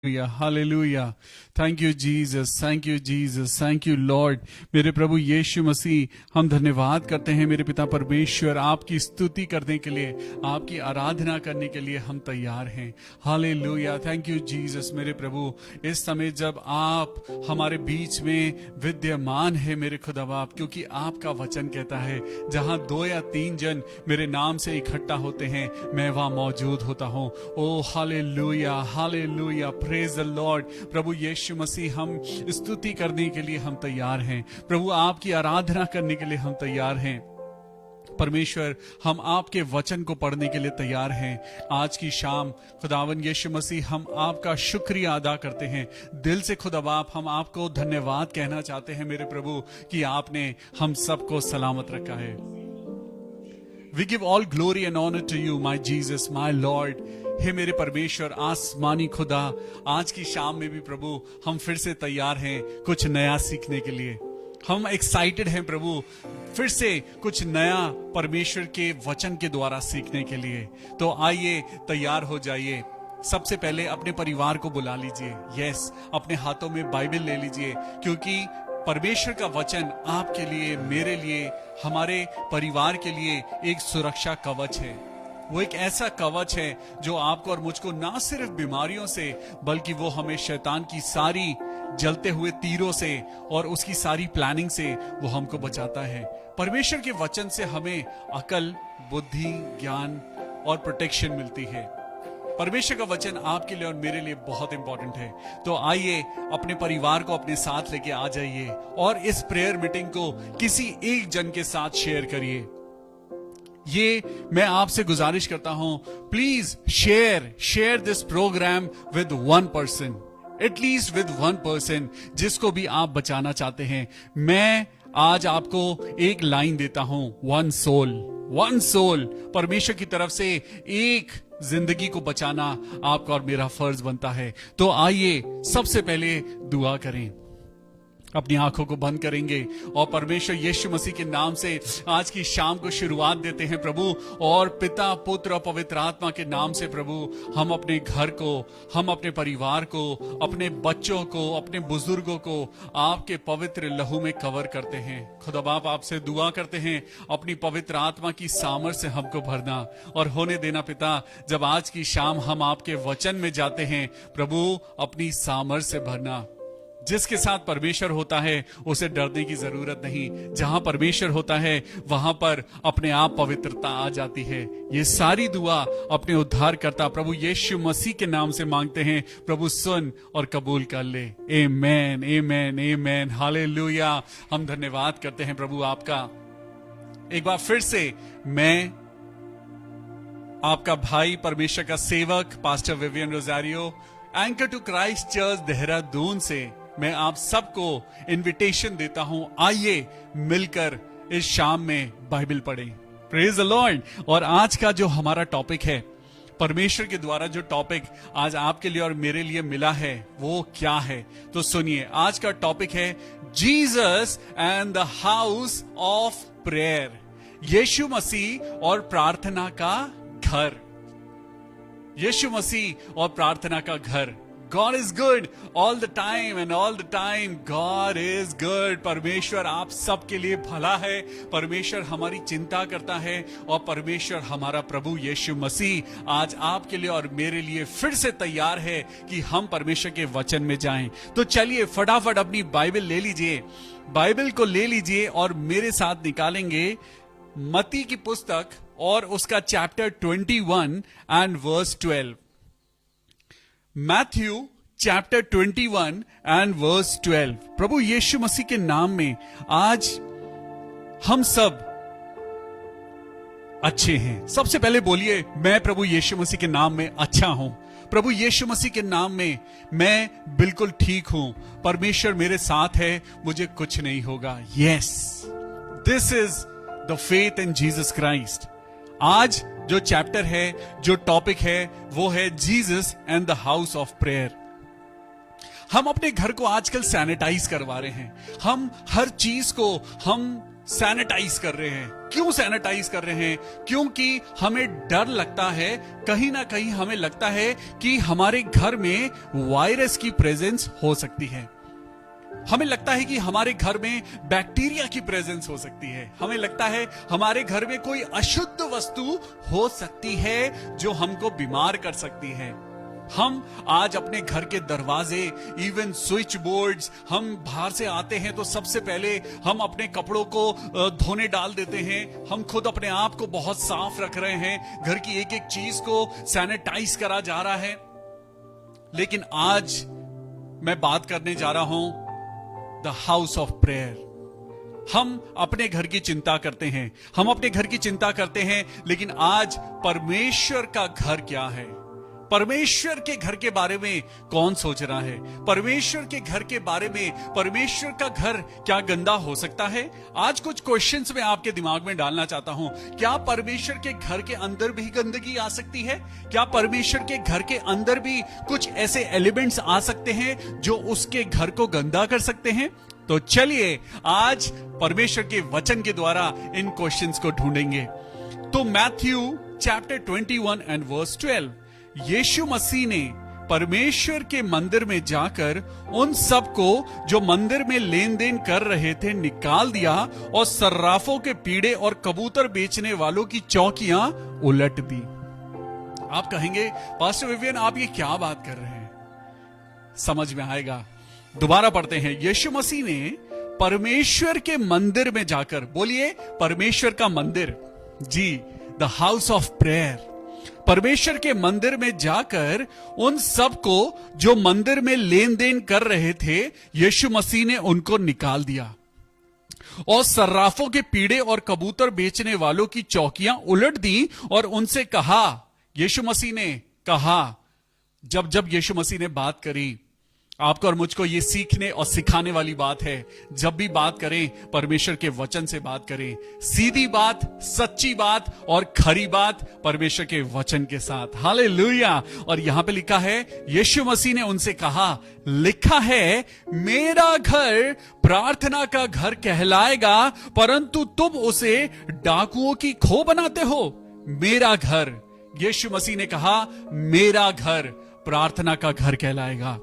Hallelujah. Thank you Jesus, thank you Jesus, thank you Lord. मेरे प्रभु यीशु मसीह, हम धन्यवाद करते हैं मेरे पिता परमेश्वर, आपकी स्तुति करने के लिए, आपकी आराधना करने के लिए हम तैयार हैं। हालेलुया। Thank you Jesus. मेरे प्रभु, इस समय जब आप हमारे बीच में विद्यमान है मेरे खुदा बाप, क्योंकि आपका वचन कहता है जहां 2 या 3 जन मेरे नाम से इकट्ठा होते हैं, मैं वहां मौजूद होता हूं। Oh hallelujah, hallelujah, praise the Lord. प्रभु यीशु मसीह, हम स्तुति करने के लिए हम तैयार हैं प्रभु, आपकी आराधना करने के लिए हम तैयार हैं परमेश्वर। हम आपके वचन को पढ़ने के लिए तैयार हैं। आज की शाम खुदावन यीशु मसीह, हम आपका शुक्रिया अदा करते हैं दिल से। खुदा बाप, हम आपको धन्यवाद कहना चाहते हैं मेरे प्रभु कि आपने हम सबको सलामत रखा है। We give all glory and honor to you, my Jesus, my Lord। हे मेरे परमेश्वर, आसमानी खुदा, आज की शाम में भी प्रभु हम फिर से तैयार हैं कुछ नया सीखने के लिए। हम एक्साइटेड हैं प्रभु, फिर से कुछ नया परमेश्वर के वचन के द्वारा सीखने के लिए। तो आइए, तैयार हो जाइए। सबसे पहले अपने परिवार को बुला लीजिए। यस, अपने हाथों में बाइबल ले लीजिए, क्योंकि परमेश्वर का वचन आपके लिए, मेरे लिए, हमारे परिवार के लिए एक सुरक्षा कवच है। वो एक ऐसा कवच है जो आपको और मुझको ना सिर्फ बीमारियों से, बल्कि वो हमें शैतान की सारी जलते हुए तीरों से और उसकी सारी प्लानिंग से वो हमको बचाता है। परमेश्वर के वचन से हमें अकल, बुद्धि, ज्ञान और प्रोटेक्शन मिलती है। परमेश्वर का वचन आपके लिए और मेरे लिए बहुत इंपॉर्टेंट है। तो आइए, अपने परिवार को अपने साथ लेके आ जाइए और इस प्रेयर मीटिंग को किसी एक जन के साथ शेयर करिए। ये मैं आपसे गुजारिश करता हूं, please share this program with 1 person, at least with 1 person, जिसको भी आप बचाना चाहते हैं। मैं आज आपको एक लाइन देता हूं, 1 सोल। परमेश्वर की तरफ से एक जिंदगी को बचाना आपका और मेरा फर्ज बनता है। तो आइए, सबसे पहले दुआ करें। अपनी आंखों को बंद करेंगे और परमेश्वर यीशु मसीह के नाम से आज की शाम को शुरुआत देते हैं प्रभु। और पिता, पुत्र और पवित्र आत्मा के नाम से प्रभु, हम अपने घर को, हम अपने परिवार को, अपने बच्चों को, अपने बुजुर्गों को आपके पवित्र लहू में कवर करते हैं। खुदा बाप, आपसे दुआ करते हैं अपनी पवित्र आत्मा की सामर्थ्य से हमको भरना और होने देना। पिता, जब आज की शाम हम आपके वचन में जाते हैं प्रभु, अपनी सामर्थ्य से भरना। जिसके साथ परमेश्वर होता है उसे डरने की जरूरत नहीं। जहां परमेश्वर होता है वहां पर अपने आप पवित्रता आ जाती है। ये सारी दुआ अपने उद्धारकर्ता प्रभु यीशु मसीह के नाम से मांगते हैं। प्रभु सुन और कबूल कर ले। आमेन, आमेन, आमेन, हालेलुया। हम धन्यवाद करते हैं प्रभु आपका। एक बार फिर से मैं आपका भाई, परमेश्वर का सेवक, pastor Vivian Rosario, anchor to Christ Church Dehradun से मैं आप सबको इनविटेशन देता हूं, आइए मिलकर इस शाम में बाइबल पढ़ें। Praise the Lord. और आज का जो हमारा टॉपिक है, परमेश्वर के द्वारा जो टॉपिक आज आपके लिए और मेरे लिए मिला है, वो क्या है? तो सुनिए, आज का टॉपिक है Jesus and the house of prayer. Yishu Masih और प्रार्थना का घर। यीशु मसीह और प्रार्थना का घर। God is good all the time and all the time God is good। परमेश्वर आप सबके लिए भला है। परमेश्वर हमारी चिंता करता है और परमेश्वर हमारा प्रभु यीशु मसीह आज आपके लिए और मेरे लिए फिर से तैयार है कि हम परमेश्वर के वचन में जाएं। तो चलिए फटाफट अपनी बाइबल ले लीजिए, बाइबल को ले लीजिए और मेरे साथ निकालेंगे मत्ती की पुस्तक और उसका chapter 21 and verse 12। Matthew chapter 21 and verse 12। प्रभु यीशु मसीह के नाम में आज हम सब अच्छे हैं। सबसे पहले बोलिए, मैं प्रभु यीशु मसीह के नाम में अच्छा हूं। प्रभु यीशु मसीह के नाम में मैं बिल्कुल ठीक हूं। परमेश्वर मेरे साथ है, मुझे कुछ नहीं होगा। Yes, this is the faith in Jesus Christ. आज जो चैप्टर है, जो टॉपिक है, वो है Jesus and the house of prayer. हम अपने घर को आजकल सैनिटाइज करवा रहे हैं। हम हर चीज को हम सैनिटाइज कर रहे हैं। क्यों सैनिटाइज कर रहे हैं? क्योंकि हमें डर लगता है, कहीं ना कहीं हमें लगता है कि हमारे घर में वायरस की प्रेजेंस हो सकती है। हमें लगता है कि हमारे घर में बैक्टीरिया की प्रेजेंस हो सकती है। हमें लगता है हमारे घर में कोई अशुद्ध वस्तु हो सकती है जो हमको बीमार कर सकती है। हम आज अपने घर के दरवाजे, इवन स्विच बोर्ड्स, हम बाहर से आते हैं तो सबसे पहले हम अपने कपड़ों को धोने डाल देते हैं। हम खुद अपने आप को बहुत साफ रख रहे हैं, घर की एक एक चीज को सैनिटाइज करा जा रहा है। लेकिन आज मैं बात करने जा रहा हूं द हाउस ऑफ प्रेयर। हम अपने घर की चिंता करते हैं, हम अपने घर की चिंता करते हैं, लेकिन आज परमेश्वर का घर क्या है? परमेश्वर के घर के बारे में कौन सोच रहा है? परमेश्वर के घर के बारे में, परमेश्वर का घर क्या गंदा हो सकता है? आज कुछ क्वेश्चंस मैं आपके दिमाग में डालना चाहता हूं। क्या परमेश्वर के घर के अंदर भी गंदगी आ सकती है? क्या परमेश्वर के घर के अंदर भी कुछ ऐसे एलिमेंट्स आ सकते हैं जो उसके घर को गंदा कर सकते हैं? तो चलिए आज परमेश्वर के वचन के द्वारा इन क्वेश्चंस को ढूंढेंगे। तो मैथ्यू चैप्टर 21 एंड वर्स 12, यीशु मसीह ने परमेश्वर के मंदिर में जाकर उन सबको जो मंदिर में लेन देन कर रहे थे निकाल दिया और सर्राफों के पीड़े और कबूतर बेचने वालों की चौकियां उलट दी। आप कहेंगे पास्टर विवियन आप ये क्या बात कर रहे हैं? समझ में आएगा। दोबारा पढ़ते हैं। यीशु मसीह ने परमेश्वर के मंदिर में जाकर, बोलिए परमेश्वर का मंदिर, जी, द हाउस ऑफ प्रेयर, परमेश्वर के मंदिर में जाकर उन सबको जो मंदिर में लेन देन कर रहे थे, यीशु मसीह ने उनको निकाल दिया और सर्राफों के पीड़े और कबूतर बेचने वालों की चौकियां उलट दी और उनसे कहा, यीशु मसीह ने कहा, जब यीशु मसीह ने बात करी, आपको और मुझको ये सीखने और सिखाने वाली बात है। जब भी बात करें परमेश्वर के वचन से बात करें, सीधी बात, सच्ची बात और खरी बात परमेश्वर के वचन के साथ। हालेलुया। और यहां पे लिखा है, यीशु मसीह ने उनसे कहा, लिखा है मेरा घर प्रार्थना का घर कहलाएगा, परंतु तुम उसे डाकुओं की खो बनाते हो। मेरा घर, यीशु मसीह ने कहा मेरा घर प्रार्थना का घर कहलाएगा।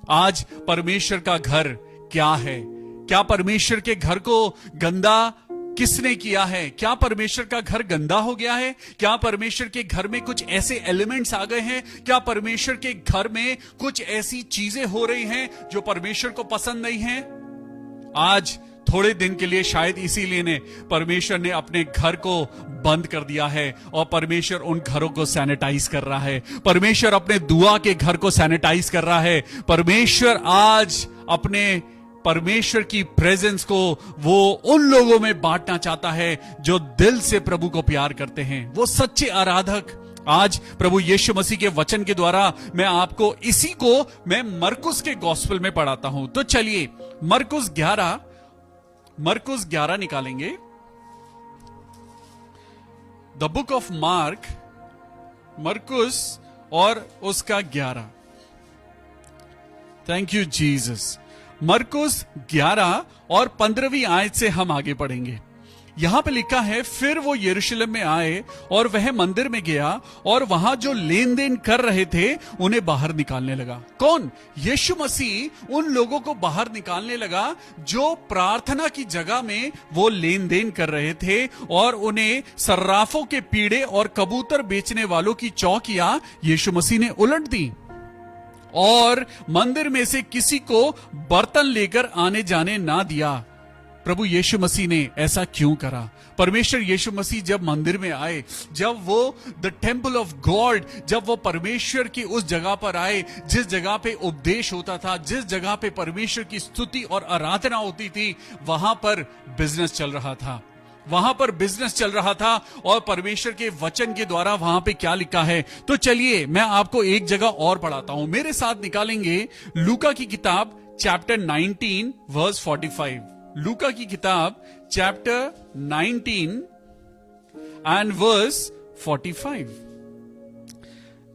आज परमेश्वर का घर क्या है? क्या परमेश्वर के घर को गंदा किसने किया है? क्या परमेश्वर का घर गंदा हो गया है? क्या परमेश्वर के घर में कुछ ऐसे एलिमेंट्स आ गए हैं? क्या परमेश्वर के घर में कुछ ऐसी चीजें हो रही हैं जो परमेश्वर को पसंद नहीं है? आज थोड़े दिन के लिए शायद इसीलिए ने परमेश्वर ने अपने घर को बंद कर दिया है और परमेश्वर उन घरों को सैनिटाइज कर रहा है। परमेश्वर अपने दुआ के घर को सैनिटाइज कर रहा है। परमेश्वर आज अपने परमेश्वर की प्रेजेंस को वो उन लोगों में बांटना चाहता है जो दिल से प्रभु को प्यार करते हैं, वो सच्चे आराधक। आज प्रभु यीशु मसीह के वचन के द्वारा मैं आपको इसी को मैं मरकुस के गॉस्पेल में पढ़ाता हूं। तो चलिए मरकुस 11 निकालेंगे। द बुक ऑफ मार्क, मरकुस और उसका 11। Thank you Jesus. मरकुस 11 और 15वीं आयत से हम आगे पढ़ेंगे। यहां पे लिखा है, फिर वो यरूशलेम में आए और वह मंदिर में गया और वहां जो लेन देन कर रहे थे उन्हें बाहर निकालने लगा। कौन? यीशु मसीह उन लोगों को बाहर निकालने लगा जो प्रार्थना की जगह में वो लेन देन कर रहे थे और उन्हें सर्राफों के पीड़े और कबूतर बेचने वालों की चौकियां यीशु मसीह ने उलट दी और मंदिर में से किसी को बर्तन लेकर आने जाने ना दिया। प्रभु यीशु मसीह ने ऐसा क्यों करा? परमेश्वर यीशु मसीह जब मंदिर में आए, जब वो द टेम्पल ऑफ गॉड, जब वो परमेश्वर की उस जगह पर आए जिस जगह पे उपदेश होता था, जिस जगह पे परमेश्वर की स्तुति और आराधना होती थी, वहां पर बिजनेस चल रहा था। वहां पर बिजनेस चल रहा था और परमेश्वर के वचन के द्वारा वहां पे क्या लिखा है, तो चलिए मैं आपको एक जगह और पढ़ाता हूं। मेरे साथ निकालेंगे लूका की किताब चैप्टर 19 वर्स 45। लूका की किताब चैप्टर 19 एंड वर्स 45।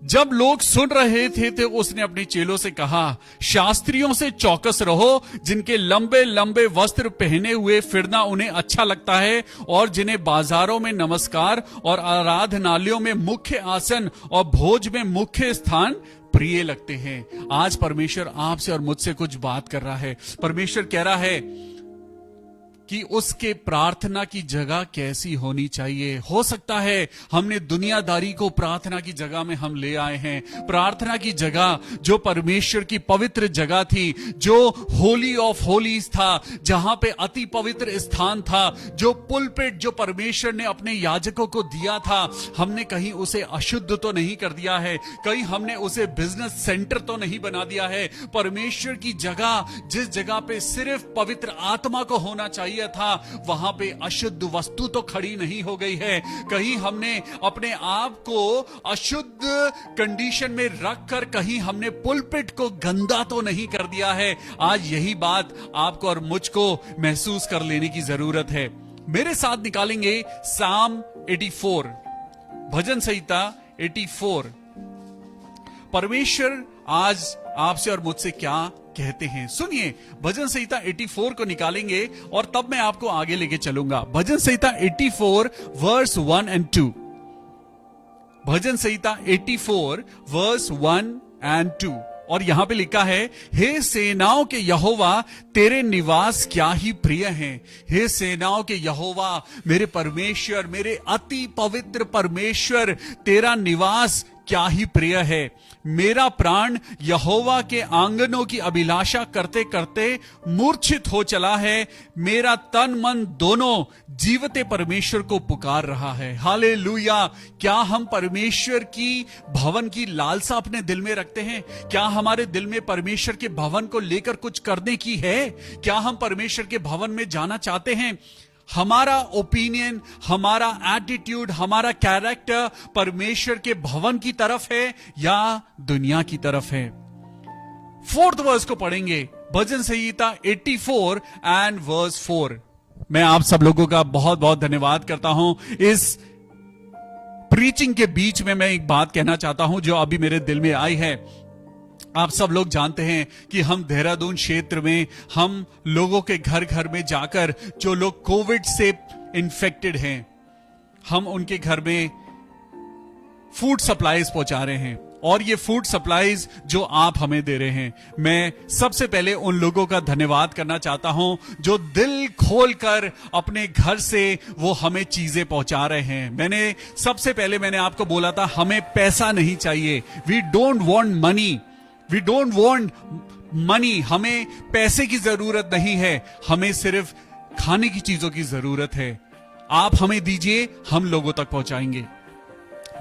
जब लोग सुन रहे थे तो उसने अपने चेलों से कहा, शास्त्रियों से चौकस रहो, जिनके लंबे लंबे वस्त्र पहने हुए फिरना उन्हें अच्छा लगता है, और जिन्हें बाजारों में नमस्कार और आराधनालयों में मुख्य आसन और भोज में मुख्य स्थान प्रिय लगते हैं। आज परमेश्वर आपसे और मुझसे कुछ बात कर रहा है। परमेश्वर कह रहा है कि उसके प्रार्थना की जगह कैसी होनी चाहिए। हो सकता है हमने दुनियादारी को प्रार्थना की जगह में हम ले आए हैं। प्रार्थना की जगह जो परमेश्वर की पवित्र जगह थी, जो होली ऑफ होलीज था, जहां पे अति पवित्र स्थान था, जो पुलपिट जो परमेश्वर ने अपने याजकों को दिया था, हमने कहीं उसे अशुद्ध तो नहीं कर दिया है, कहीं हमने उसे बिजनेस सेंटर तो नहीं बना दिया है। परमेश्वर की जगह, जिस जगह पे सिर्फ पवित्र आत्मा को होना चाहिए था, वहां पे अशुद्ध वस्तु तो खड़ी नहीं हो गई है। कहीं हमने अपने आप को अशुद्ध कंडीशन में रखकर कहीं हमने पुलपिट को गंदा तो नहीं कर दिया है। आज यही बात आपको और मुझको महसूस कर लेने की जरूरत है। मेरे साथ निकालेंगे साम 84, भजन संहिता 84। परमेश्वर आज आपसे और मुझसे क्या कहते हैं, सुनिए। भजन संहिता 84 को निकालेंगे और तब मैं आपको आगे लेके चलूंगा। भजन संहिता 84 वर्स 1 और 2। भजन संहिता 84 वर्स 1 और 2, और यहां पे लिखा है, हे सेनाओं के यहोवा, तेरे निवास क्या ही प्रिय हैं। हे सेनाओं के यहोवा, मेरे परमेश्वर, मेरे अति पवित्र परमेश्वर, तेरा निवास क्या ही प्रिय है। मेरा प्राण यहोवा के आंगनों की अभिलाषा करते करते मूर्छित हो चला है। मेरा तन मन दोनों जीवते परमेश्वर को पुकार रहा है। हालेलुया। क्या हम परमेश्वर की भवन की लालसा अपने दिल में रखते हैं? क्या हमारे दिल में परमेश्वर के भवन को लेकर कुछ करने की है? क्या हम परमेश्वर के भवन में जाना चाहते हैं? हमारा ओपिनियन, हमारा एटीट्यूड, हमारा कैरेक्टर परमेश्वर के भवन की तरफ है या दुनिया की तरफ है? 4th वर्स को पढ़ेंगे, भजन संहिता 84 एंड वर्स 4। मैं आप सब लोगों का बहुत बहुत धन्यवाद करता हूं। इस प्रीचिंग के बीच में मैं एक बात कहना चाहता हूं जो अभी मेरे दिल में आई है। आप सब लोग जानते हैं कि हम देहरादून क्षेत्र में हम लोगों के घर घर में जाकर, जो लोग कोविड से इन्फेक्टेड हैं, हम उनके घर में फूड सप्लाईज पहुंचा रहे हैं। और ये फूड सप्लाईज जो आप हमें दे रहे हैं, मैं सबसे पहले उन लोगों का धन्यवाद करना चाहता हूं जो दिल खोलकर अपने घर से वो हमें चीजें पहुंचा रहे हैं। सबसे पहले मैंने आपको बोला था, हमें पैसा नहीं चाहिए। We don't want money, we don't want money. हमें पैसे की जरूरत नहीं है, हमें सिर्फ खाने की चीजों की जरूरत है। आप हमें दीजिए, हम लोगों तक पहुंचाएंगे।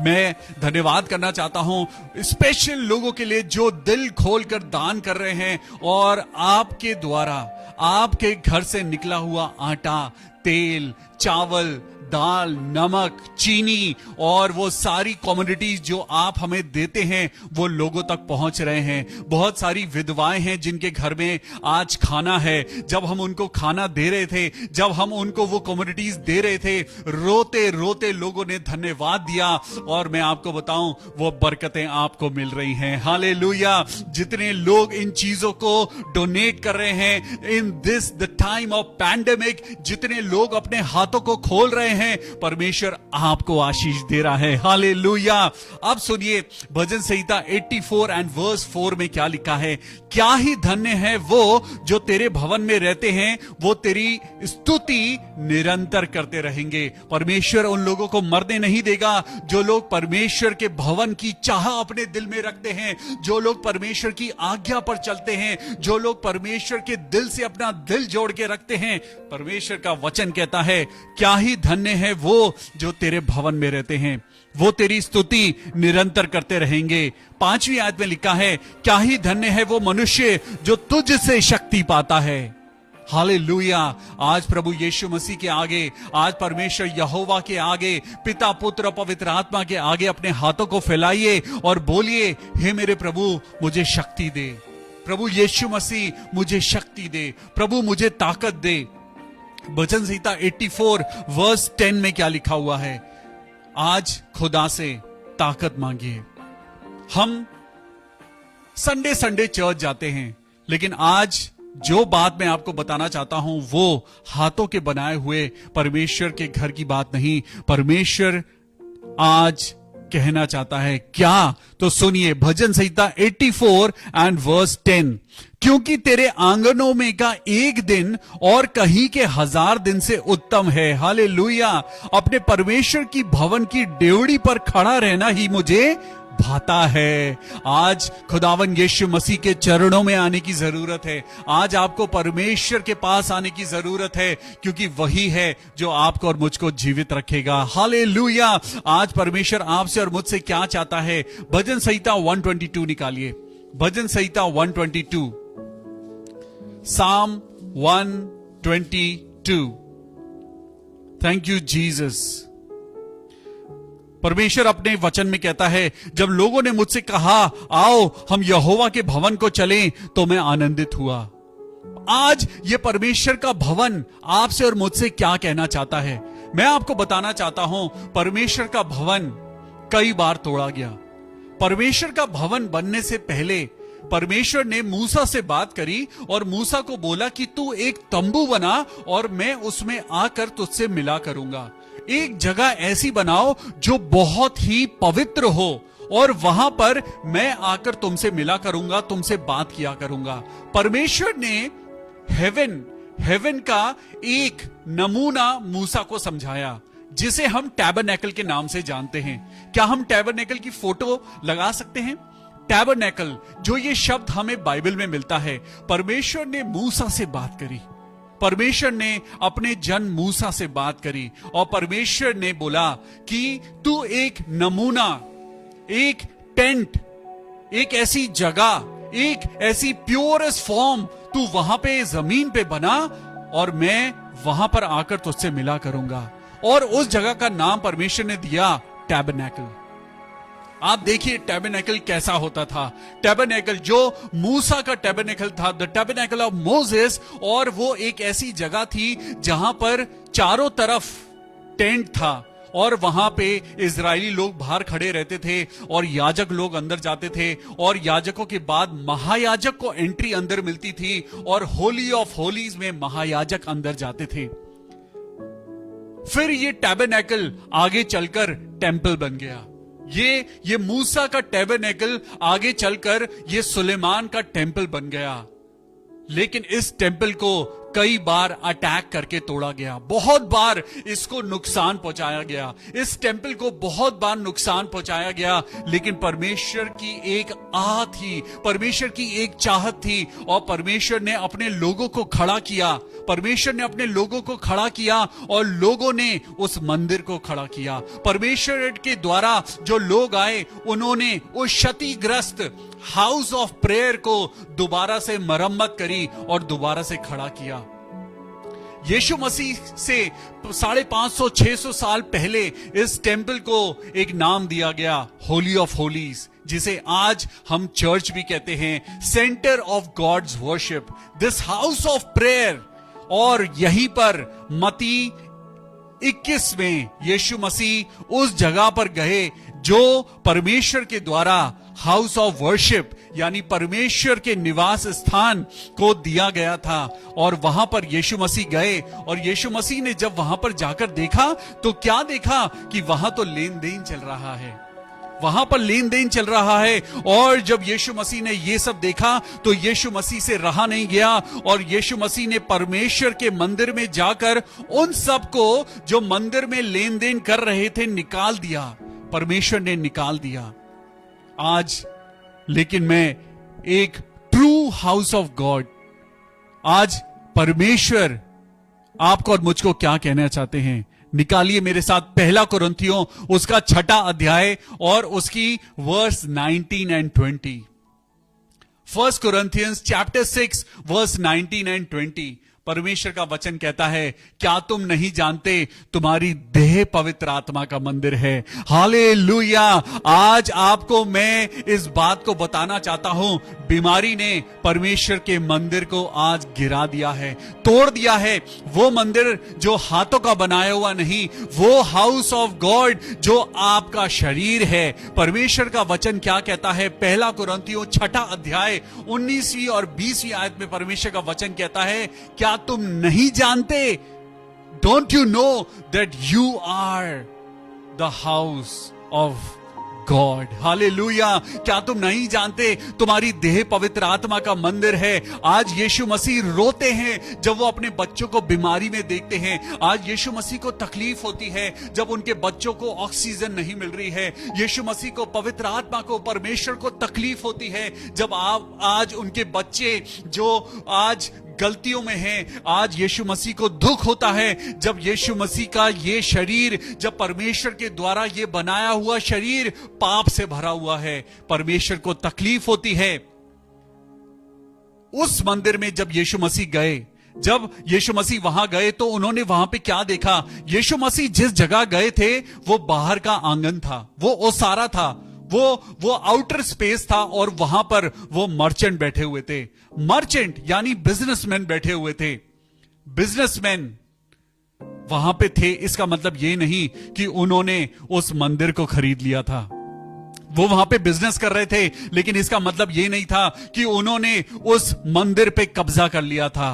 मैं धन्यवाद करना चाहता हूं स्पेशल लोगों के लिए जो दिल खोलकर दान कर रहे हैं, और आपके द्वारा आपके घर से निकला हुआ आटा, तेल, चावल, दाल, नमक, चीनी और वो सारी कमोडिटीज जो आप हमें देते हैं वो लोगों तक पहुंच रहे हैं। बहुत सारी विधवाएं हैं जिनके घर में आज खाना है। जब हम उनको खाना दे रहे थे, जब हम उनको वो कमोडिटीज दे रहे थे, रोते रोते लोगों ने धन्यवाद दिया। और मैं आपको बताऊं, वो बरकतें आपको मिल रही हैं। हालेलुया। जितने लोग इन चीजों को डोनेट कर रहे हैं in this the time of pandemic, जितने लोग अपने हाथों को खोल रहे हैं, परमेश्वर आपको आशीष दे रहा है। हालेलुया। अब सुनिए भजन संहिता 84 एंड वर्स 4 में क्या लिखा है। क्या ही धन्य है वो जो तेरे भवन में रहते हैं, वो तेरी स्तुति निरंतर करते रहेंगे। परमेश्वर उन लोगों को मरने नहीं देगा जो लोग परमेश्वर के भवन की चाह अपने दिल में रखते हैं, जो लोग परमेश्वर की आज्ञा पर चलते हैं, जो लोग परमेश्वर के दिल से अपना दिल जोड़ के रखते हैं। परमेश्वर का वचन कहता है, क्या ही धन्य है वो जो तेरे भवन में रहते हैं, वो तेरी स्तुति निरंतर करते रहेंगे। 5वीं आयत में लिखा है, क्या ही धन्य है वो मनुष्य जो तुझसे शक्ति पाता है। हालेलुया। आज प्रभु यीशु मसीह के आगे, आज परमेश्वर यहोवा के आगे, पिता, पुत्र और पवित्र आत्मा के आगे अपने हाथों को फैलाइए और बोलिए, हे मेरे प्रभु मुझे शक्ति दे। प्रभु यीशु मसीह मुझे शक्ति दे। प्रभु मुझे ताकत दे। भजन संहिता 84 वर्स 10 में क्या लिखा हुआ है। आज खुदा से ताकत मांगिए। हम संडे संडे चर्च जाते हैं, लेकिन आज जो बात मैं आपको बताना चाहता हूं वो हाथों के बनाए हुए परमेश्वर के घर की बात नहीं। परमेश्वर आज कहना चाहता है क्या, तो सुनिए भजन संहिता 84 एंड वर्स 10। क्योंकि तेरे आंगनों में का एक दिन और कहीं के 1000 दिन से उत्तम है। हालेलुया। अपने परमेश्वर की भवन की डेवड़ी पर खड़ा रहना ही मुझे भाता है। आज खुदावन यीशु मसीह के चरणों में आने की जरूरत है। आज आपको परमेश्वर के पास आने की जरूरत है, क्योंकि वही है जो आपको और मुझको जीवित रखेगा। हालेलुया। आज परमेश्वर आपसे और मुझसे क्या चाहता है? भजन संहिता 122 निकालिए। भजन संहिता 122, Psalm 122। Thank you Jesus. परमेश्वर अपने वचन में कहता है, जब लोगों ने मुझसे कहा आओ हम यहोवा के भवन को चलें, तो मैं आनंदित हुआ। आज ये परमेश्वर का भवन आपसे और मुझसे क्या कहना चाहता है? मैं आपको बताना चाहता हूं, परमेश्वर का भवन कई बार तोड़ा गया। परमेश्वर का भवन बनने से पहले परमेश्वर ने मूसा से बात करी और मूसा को बोला कि तू एक तंबू बना और मैं उसमें आकर तुझसे मिला करूंगा। एक जगह ऐसी बनाओ जो बहुत ही पवित्र हो और वहां पर मैं आकर तुमसे मिला करूंगा, तुमसे बात किया करूंगा। परमेश्वर ने हेवन का एक नमूना मूसा को समझाया, जिसे हम टैबरनेकल के नाम से जानते हैं। क्या हम टैबरनेकल की फोटो लगा सकते हैं? टैबरनेकल, जो ये शब्द हमें बाइबल में मिलता है, परमेश्वर ने मूसा से बात करी। परमेश्वर ने अपने जन मूसा से बात करी और परमेश्वर ने बोला कि तू एक नमूना, एक टेंट, एक ऐसी जगह, एक ऐसी प्योरेस्ट फॉर्म तू वहां पे जमीन पे बना और मैं वहां पर आकर तुझसे मिला करूंगा। और उस जगह का नाम परमेश्वर ने दिया टैबरनेकल। आप देखिए टैबरनेकल कैसा होता था। टैबरनेकल जो मूसा का टैबरनेकल था, द टैबरनेकल ऑफ मोसेस, और वो एक ऐसी जगह थी जहां पर चारों तरफ टेंट था और वहां पे इजरायली लोग बाहर खड़े रहते थे और याजक लोग अंदर जाते थे और याजकों के बाद महायाजक को एंट्री अंदर मिलती थी और होली ऑफ होलीज में महायाजक अंदर जाते थे। फिर ये टैबरनेकल आगे चलकर टेंपल बन गया। ये मूसा का टैबरनेकल आगे चलकर ये सुलेमान का टेंपल बन गया। लेकिन इस टेंपल को कई बार अटैक करके तोड़ा गया, बहुत बार इसको नुकसान पहुंचाया गया, इस टेंपल को बहुत बार नुकसान पहुंचाया गया। लेकिन परमेश्वर की एक आह थी, परमेश्वर की एक चाहत थी और परमेश्वर ने अपने लोगों को खड़ा किया। परमेश्वर ने अपने लोगों को खड़ा किया और लोगों ने उस मंदिर को खड़ा किया। परमेश्वर के द्वारा जो लोग आए, उन्होंने उस क्षतिग्रस्त हाउस ऑफ प्रेयर को दोबारा से मरम्मत करी और दोबारा से खड़ा किया। यीशु मसीह से 550-600 साल पहले इस टेंपल को एक नाम दिया गया, होली ऑफ होलीज, जिसे आज हम चर्च भी कहते हैं, centre of God's worship, this house of prayer. और यहीं पर मत्ती 21 में यीशु मसीह उस जगह पर गए जो परमेश्वर के द्वारा हाउस ऑफ वर्शिप यानी परमेश्वर के निवास स्थान को दिया गया था। और वहां पर यीशु मसीह गए और यीशु मसीह ने जब वहां पर जाकर देखा तो क्या देखा कि वहां तो लेन देन चल रहा है, वहां पर लेन देन चल रहा है। और जब यीशु मसीह ने ये सब देखा तो यीशु मसीह से रहा नहीं गया और यीशु मसीह ने परमेश्वर के मंदिर में जाकर उन सब को जो मंदिर में लेन देन कर रहे थे निकाल दिया। परमेश्वर ने निकाल दिया। आज लेकिन मैं एक ट्रू हाउस ऑफ गॉड, आज परमेश्वर आपको और मुझको क्या कहना चाहते हैं? निकालिए मेरे साथ पहला कुरिन्थियों उसका 6 अध्याय और उसकी verse 19 and 20। 1 Corinthians chapter 6 verse 19 and 20। परमेश्वर का वचन कहता है, क्या तुम नहीं जानते तुम्हारी देह पवित्र आत्मा का मंदिर है। हालेलुया। आज आपको मैं इस बात को बताना चाहता हूं, बीमारी ने परमेश्वर के मंदिर को आज गिरा दिया है, तोड़ दिया है। वो मंदिर जो हाथों का बनाया हुआ नहीं, वो हाउस ऑफ गॉड जो आपका शरीर है। परमेश्वर का वचन क्या कहता है, पहला कुरिन्थियों 6 अध्याय 19वीं और 20वीं आयत में परमेश्वर का वचन कहता है, क्या तुम नहीं जानते, don't you know that you are the house of God. Hallelujah. क्या तुम नहीं जानते तुम्हारी देह पवित्र आत्मा का मंदिर है। आज यीशु मसीह रोते हैं जब वो अपने बच्चों को बीमारी में देखते हैं। आज यीशु मसीह को तकलीफ होती है जब उनके बच्चों को ऑक्सीजन नहीं मिल रही है। यीशु मसीह को, पवित्र आत्मा को, परमेश्वर को तकलीफ होती है जब आप आज उनके बच्चे जो आज गलतियों में हैं। आज यीशु मसीह को दुख होता है जब यीशु मसीह का ये शरीर, जब परमेश्वर के द्वारा ये बनाया हुआ शरीर पाप से भरा हुआ है। परमेश्वर को तकलीफ होती है। उस मंदिर में जब यीशु मसीह गए, जब यीशु मसीह वहां गए तो उन्होंने वहां पे क्या देखा? यीशु मसीह जिस जगह गए थे वो बाहर का आंगन था, वो ओसारा था, वो आउटर स्पेस था और वहां पर वो मर्चेंट बैठे हुए थे। मर्चेंट यानी बिजनेसमैन बैठे हुए थे। बिजनेसमैन वहां पे थे। इसका मतलब ये नहीं कि उन्होंने उस मंदिर को खरीद लिया था। वो वहां पे बिजनेस कर रहे थे, लेकिन इसका मतलब ये नहीं था कि उन्होंने उस मंदिर पे कब्जा कर लिया था।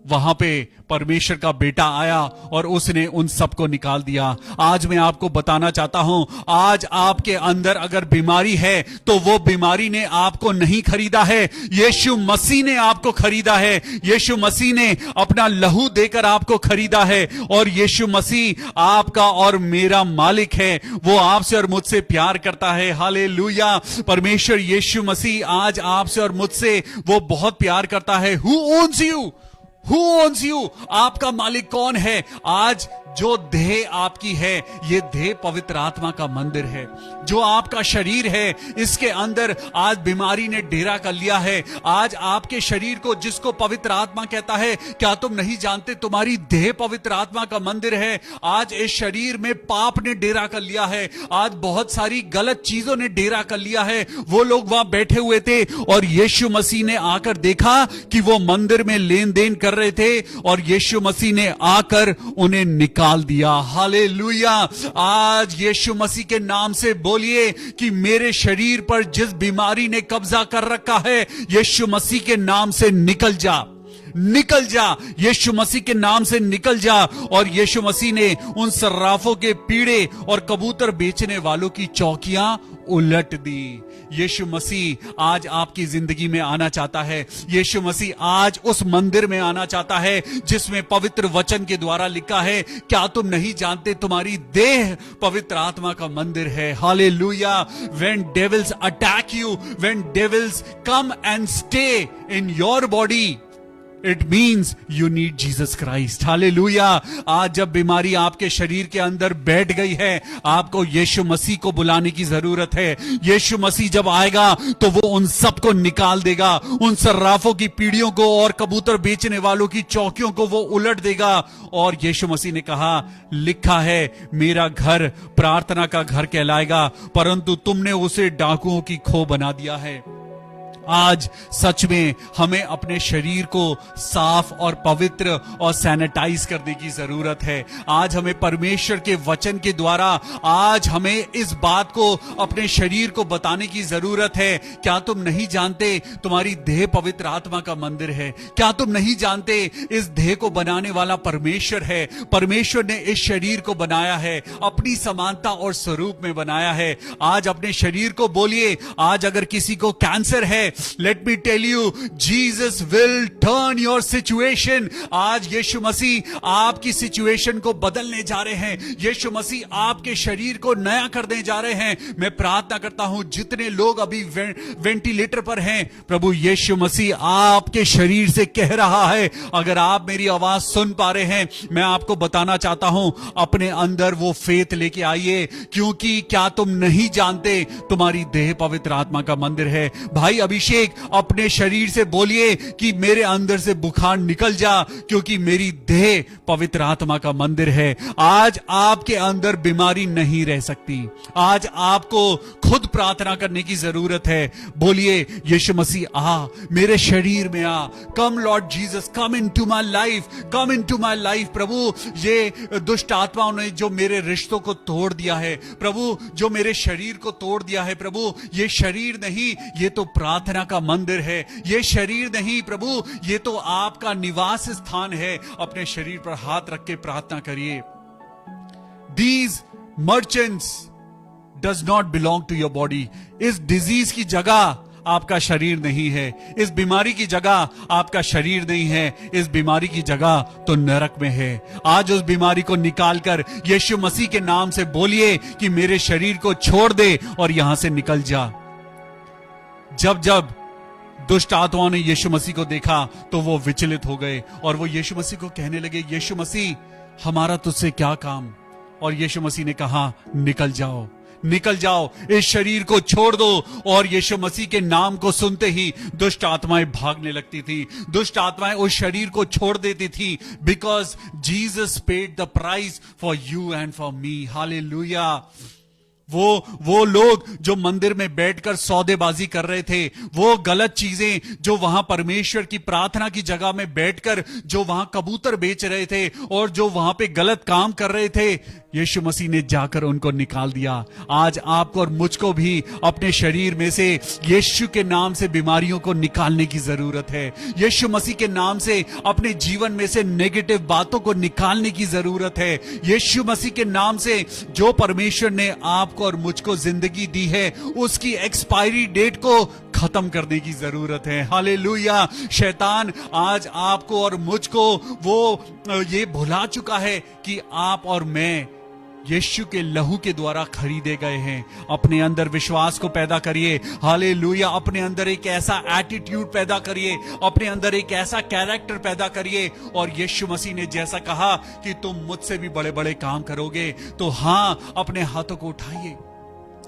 वहां पे परमेश्वर का बेटा आया और उसने उन सबको निकाल दिया। आज मैं आपको बताना चाहता हूं, आज आपके अंदर अगर बीमारी है तो वो बीमारी ने आपको नहीं खरीदा है, यीशु मसीह ने आपको खरीदा है। यीशु मसीह ने अपना लहू देकर आपको खरीदा है और यीशु मसीह आपका और मेरा मालिक है। वो आपसे और मुझसे प्यार करता है। हालेलुया। परमेश्वर यीशु मसीह आज आपसे और मुझसे वो बहुत प्यार करता है। Who owns you? Who owns you? आपका मालिक कौन है? आज जो देह आपकी है, ये देह पवित्र आत्मा का मंदिर है। जो आपका शरीर है, इसके अंदर आज बीमारी ने डेरा कर लिया है। आज आपके शरीर को, जिसको पवित्र आत्मा कहता है, क्या तुम नहीं जानते तुम्हारी देह पवित्र आत्मा का मंदिर है? आज इस शरीर में पाप ने डेरा कर लिया है। आज बहुत सारी गलत चीजों ने डेरा कर लिया है। वो लोग वहां बैठे हुए थे और यीशु मसीह ने आकर देखा कि वो मंदिर में लेन देन कर रहे थे और यीशु मसीह ने आकर उन्हें निकाल दिया। हालेलुया। आज यीशु मसीह के नाम से बोलिए कि मेरे शरीर पर जिस बीमारी ने कब्जा कर रखा है, यीशु मसीह के नाम से निकल जा, निकल जा। यीशु मसीह के नाम से निकल जा। और यीशु मसीह ने उन सर्राफों के पीड़े और कबूतर बेचने वालों की चौकियां उलट दी। यीशु मसीह आज आपकी जिंदगी में आना चाहता है। यीशु मसीह आज उस मंदिर में आना चाहता है जिसमें पवित्र वचन के द्वारा लिखा है, क्या तुम नहीं जानते तुम्हारी देह पवित्र आत्मा का मंदिर है। Hallelujah. When devils attack you, when devils come and stay in your body, it means you need Jesus Christ. Hallelujah. आज जब बीमारी आपके शरीर के अंदर बैठ गई है, आपको यीशु मसीह को बुलाने की जरूरत है। यीशु मसीह जब आएगा तो वो उन सबको निकाल देगा, उन सर्राफों की पीढ़ियों को और कबूतर बेचने वालों की चौकियों को वो उलट देगा। और यीशु मसीह ने कहा, लिखा है मेरा घर प्रार्थना का घर कहलाएगा, परंतु तुमने उसे डाकुओं की खो बना दिया है। आज सच में हमें अपने शरीर को साफ और पवित्र और सैनिटाइज करने की जरूरत है। आज हमें परमेश्वर के वचन के द्वारा आज हमें इस बात को अपने शरीर को बताने की जरूरत है। क्या तुम नहीं जानते तुम्हारी देह पवित्र आत्मा का मंदिर है? क्या तुम नहीं जानते इस देह को बनाने वाला परमेश्वर है? परमेश्वर ने इस शरीर को बनाया है, अपनी समानता और स्वरूप में बनाया है। आज अपने शरीर को बोलिए, आज अगर किसी को कैंसर है, let me tell you, Jesus will turn your situation. आज यीशु मसीह आपकी सिचुएशन को बदलने जा रहे हैं। यीशु मसीह आपके शरीर को नया करने जा रहे हैं। मैं प्रार्थना करता हूं जितने लोग अभी वेंटिलेटर पर हैं, प्रभु यीशु मसीह आपके शरीर से कह रहा है, अगर आप मेरी आवाज सुन पा रहे हैं, मैं आपको बताना चाहता हूं, अपने अंदर वो फेथ लेके आइए, क्योंकि क्या तुम नहीं जानते तुम्हारी देह पवित्र आत्मा का मंदिर है। भाई अभी अभिषेक अपने शरीर से बोलिए कि मेरे अंदर से बुखार निकल जा, क्योंकि मेरी देह पवित्र आत्मा का मंदिर है। आज आपके अंदर बीमारी नहीं रह सकती। आज आपको खुद प्रार्थना करने की जरूरत है। बोलिए, यीशु मसीह आ, मेरे शरीर में आ। Come Lord Jesus, come into my life, come into my life. प्रभु, ये दुष्ट आत्माओं ने जो मेरे रिश्तों को तोड़ दिया है, प्रभु, जो मेरे शरीर को तोड़ दिया है, प्रभु, ये शरीर नहीं, ये तो प्रार्थना का मंदिर है। ये शरीर नहीं प्रभु, ये तो आपका निवास स्थान है। अपने शरीर पर हाथ रख के प्रार्थना करिए। These merchants does not belong to your body. इस डिजीज की जगह आपका शरीर नहीं है। इस बीमारी की जगह आपका शरीर नहीं है। इस बीमारी की जगह तो नरक में है। आज उस बीमारी को निकालकर यीशु मसीह के नाम से बोलिए कि मेरे शरीर को छोड़ दे और यहां से निकल जा। जब जब दुष्ट आत्माओं ने यीशु मसीह को देखा तो वो विचलित हो गए और वो यीशु मसीह को कहने लगे, यीशु मसीह, हमारा तुझसे क्या काम? और यीशु मसीह ने कहा, निकल जाओ, निकल जाओ, इस शरीर को छोड़ दो। और यीशु मसीह के नाम को सुनते ही दुष्ट आत्माएं भागने लगती थी। दुष्ट आत्माएं उस शरीर को छोड़ देती थी। Because Jesus paid the price for you and for me. Hallelujah. वो लोग जो मंदिर में बैठकर सौदेबाजी कर रहे थे, वो गलत चीजें जो वहां परमेश्वर की प्रार्थना की जगह में बैठकर जो वहां कबूतर बेच रहे थे और जो वहां पे गलत काम कर रहे थे, यीशु मसीह ने जाकर उनको निकाल दिया। आज आपको और मुझको भी अपने शरीर में से यीशु के नाम से बीमारियों को निकालने की जरूरत है। यीशु मसीह के नाम से अपने जीवन में से नेगेटिव बातों को निकालने की जरूरत है। यीशु मसीह के नाम से जो परमेश्वर ने आपको और मुझको जिंदगी दी है, उसकी एक्सपायरी डेट को खत्म करने की जरूरत है। हालेलुया। शैतान आज आपको और मुझको वो ये भुला चुका है कि आप और मैं यीशु के लहू के द्वारा खरीदे गए हैं। अपने अंदर विश्वास को पैदा करिए। हालेलुया। अपने अंदर एक ऐसा एटीट्यूड पैदा करिए, अपने अंदर एक ऐसा कैरेक्टर पैदा करिए। और यीशु मसीह ने जैसा कहा कि तुम मुझसे भी बड़े बड़े काम करोगे, तो हां, अपने हाथों को उठाइए,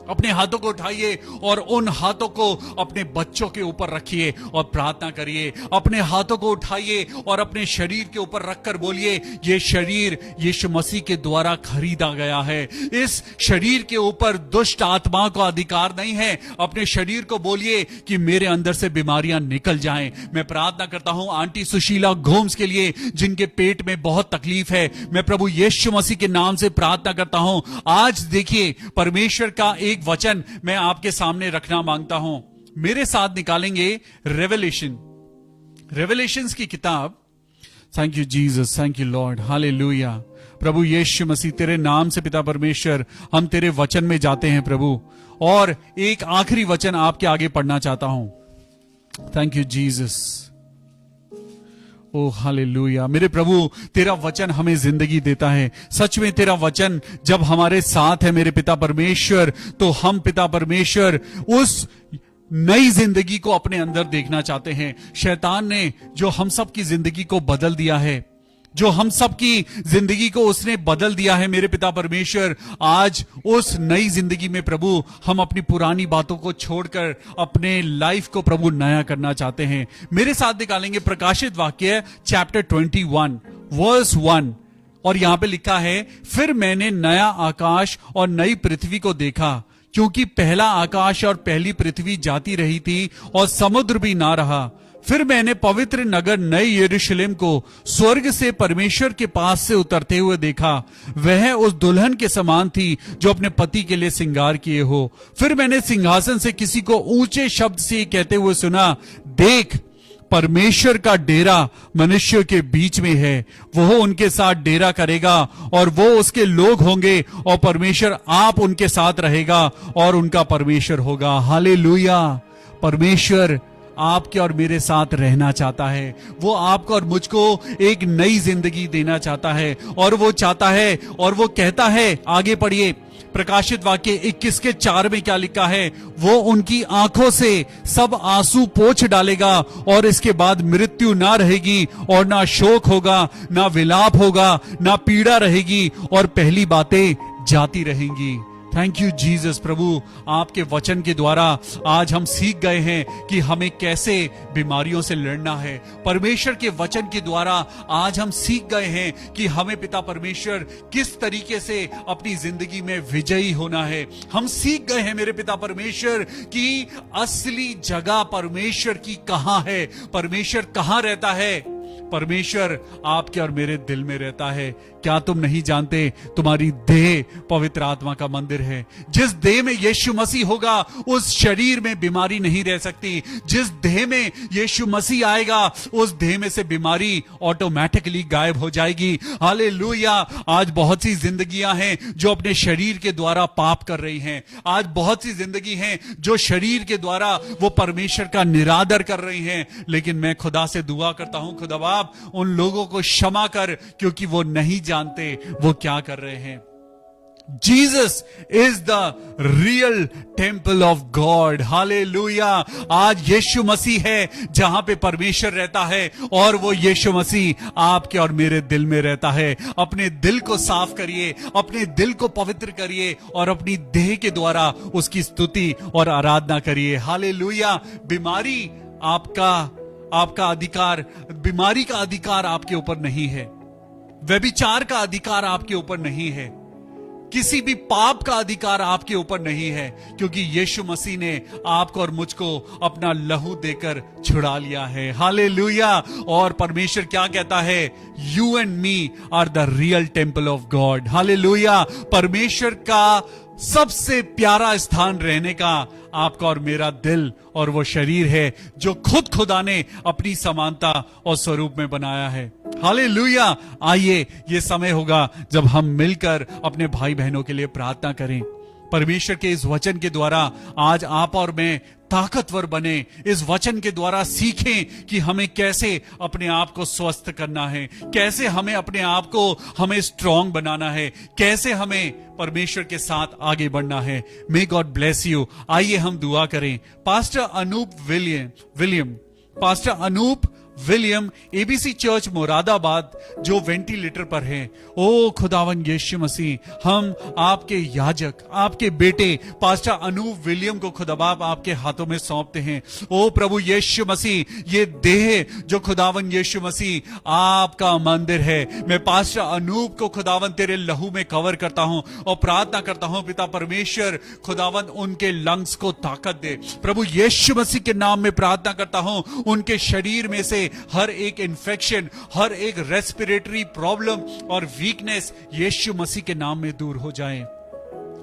अपने हाथों को उठाइए और उन हाथों को अपने बच्चों के ऊपर रखिए और प्रार्थना करिए। अपने हाथों को उठाइए और अपने शरीर के ऊपर रखकर बोलिए, ये शरीर यीशु मसीह के द्वारा खरीदा गया है। इस शरीर के ऊपर दुष्ट आत्माओं का अधिकार नहीं है। अपने शरीर को बोलिए कि मेरे अंदर से बीमारियां निकल जाएं। मैं प्रार्थना करता हूं आंटी सुशीला घोम्स के लिए, जिनके पेट में बहुत तकलीफ है। मैं प्रभु यीशु मसीह के नाम से प्रार्थना करता हूं। आज देखिए, परमेश्वर का एक वचन मैं आपके सामने रखना मांगता हूं। मेरे साथ निकालेंगे रेवलेशंस की किताब। Thank you Jesus, thank you Lord, hallelujah. प्रभु यीशु मसीह, तेरे नाम से पिता परमेश्वर, हम तेरे वचन में जाते हैं प्रभु, और एक आखिरी वचन आपके आगे पढ़ना चाहता हूं। Thank you Jesus. Oh hallelujah. मेरे प्रभु, तेरा वचन हमें जिंदगी देता है। सच में तेरा वचन जब हमारे साथ है मेरे पिता परमेश्वर, तो हम पिता परमेश्वर उस नई जिंदगी को अपने अंदर देखना चाहते हैं। शैतान ने जो हम सब की जिंदगी को बदल दिया है, जो हम सब की जिंदगी को उसने बदल दिया है मेरे पिता परमेश्वर, आज उस नई जिंदगी में प्रभु हम अपनी पुरानी बातों को छोड़कर अपने लाइफ को प्रभु नया करना चाहते हैं। मेरे साथ निकालेंगे प्रकाशित वाक्य चैप्टर 21 वर्स 1, और यहां पे लिखा है, फिर मैंने नया आकाश और नई पृथ्वी को देखा, क्योंकि पहला आकाश और पहली पृथ्वी जाती रही थी और समुद्र भी ना रहा। फिर मैंने पवित्र नगर नए यरूशलेम को स्वर्ग से परमेश्वर के पास से उतरते हुए देखा। वह उस दुल्हन के समान थी जो अपने पति के लिए श्रृंगार किए हो। फिर मैंने सिंहासन से किसी को ऊंचे शब्द से कहते हुए सुना, देख, परमेश्वर का डेरा मनुष्यों के बीच में है। वह उनके साथ डेरा करेगा और वो उसके लोग होंगे, और परमेश्वर आप उनके साथ रहेगा और उनका परमेश्वर होगा। हालेलुया। परमेश्वर आपके और मेरे साथ रहना चाहता है। वो आपको और मुझको एक नई जिंदगी देना चाहता है, और वो चाहता है और वो कहता है, आगे पढ़िए प्रकाशित वाक्य 21:4 में क्या लिखा है, वो उनकी आंखों से सब आंसू पोंछ डालेगा और इसके बाद मृत्यु ना रहेगी और ना शोक होगा, ना विलाप होगा, ना पीड़ा रहेगी, और पहली बातें जाती रहेंगी। Thank you Jesus. प्रभु आपके वचन के द्वारा आज हम सीख गए हैं कि हमें कैसे बीमारियों से लड़ना है। परमेश्वर के वचन के द्वारा आज हम सीख गए हैं कि हमें पिता परमेश्वर किस तरीके से अपनी जिंदगी में विजयी होना है। हम सीख गए हैं मेरे पिता परमेश्वर कि असली जगह परमेश्वर की कहां है, परमेश्वर कहां रहता है। परमेश्वर आपके और मेरे दिल में रहता है। क्या तुम नहीं जानते तुम्हारी देह पवित्र आत्मा का मंदिर है। जिस देह में यीशु मसीह होगा उस शरीर में बीमारी नहीं रह सकती। जिस देह में यीशु मसीह आएगा उस देह में से बीमारी ऑटोमेटिकली गायब हो जाएगी। हालेलुया। आज बहुत सी जिंदगियां हैं जो अपने शरीर के द्वारा पाप कर रही हैं। आज बहुत सी जिंदगी हैं जो शरीर के द्वारा वो परमेश्वर का निरादर कर रही हैं। लेकिन मैं खुदा से दुआ करता हूं, खुदा बाप उन लोगों को क्षमा कर, क्योंकि वो नहीं जानते वो क्या कर रहे हैं। Jesus is the real temple of God. Hallelujah. आज यीशु मसीह है जहां पे परमेश्वर रहता है और वो यीशु मसीह आपके और मेरे दिल में रहता है। अपने दिल को साफ करिए, अपने दिल को पवित्र करिए और अपनी देह के द्वारा उसकी स्तुति और आराधना करिए। हालेलुया। बीमारी आपका अधिकार, बीमारी का अधिकार आपके ऊपर नहीं है। व्यभिचार का अधिकार आपके ऊपर नहीं है। किसी भी पाप का अधिकार आपके ऊपर नहीं है, क्योंकि यीशु मसीह ने आपको और मुझको अपना लहू देकर छुड़ा लिया है। हालेलुया। और परमेश्वर क्या कहता है? You and me are the real temple of God. Hallelujah. परमेश्वर का सबसे प्यारा स्थान रहने का आपका और मेरा दिल और वो शरीर है जो खुद खुदा ने अपनी समानता और स्वरूप में बनाया है। हालेलुया। आइए, ये समय होगा जब हम मिलकर अपने भाई बहनों के लिए प्रार्थना करें। परमेश्वर के इस वचन के द्वारा आज आप और मैं ताकतवर बने। इस वचन के द्वारा सीखें कि हमें कैसे अपने आप को स्वस्थ करना है, कैसे हमें अपने आप को हमें स्ट्रांग बनाना है, कैसे हमें परमेश्वर के साथ आगे बढ़ना है। May God bless you. आइए हम दुआ करें। Pastor Anup William ABC church Moradabad जो वेंटिलेटर पर है। ओ खुदावन यीशु मसीह, हम आपके याजक, आपके बेटे पास्टर अनूप विलियम को खुदाबाप आपके हाथों में सौंपते हैं। ओ प्रभु यीशु मसीह, ये देह जो खुदावन यीशु मसीह आपका मंदिर है, मैं पास्टर अनूप को खुदावन तेरे लहू में कवर करता हूं और प्रार्थना करता हूं पिता परमेश्वर खुदावन उनके लंग्स को ताकत दे। प्रभु यीशु मसीह के नाम में प्रार्थना करता हूं उनके शरीर में से हर एक इन्फेक्शन, हर एक रेस्पिरेटरी प्रॉब्लम और वीकनेस यीशु मसीह के नाम में दूर हो जाए।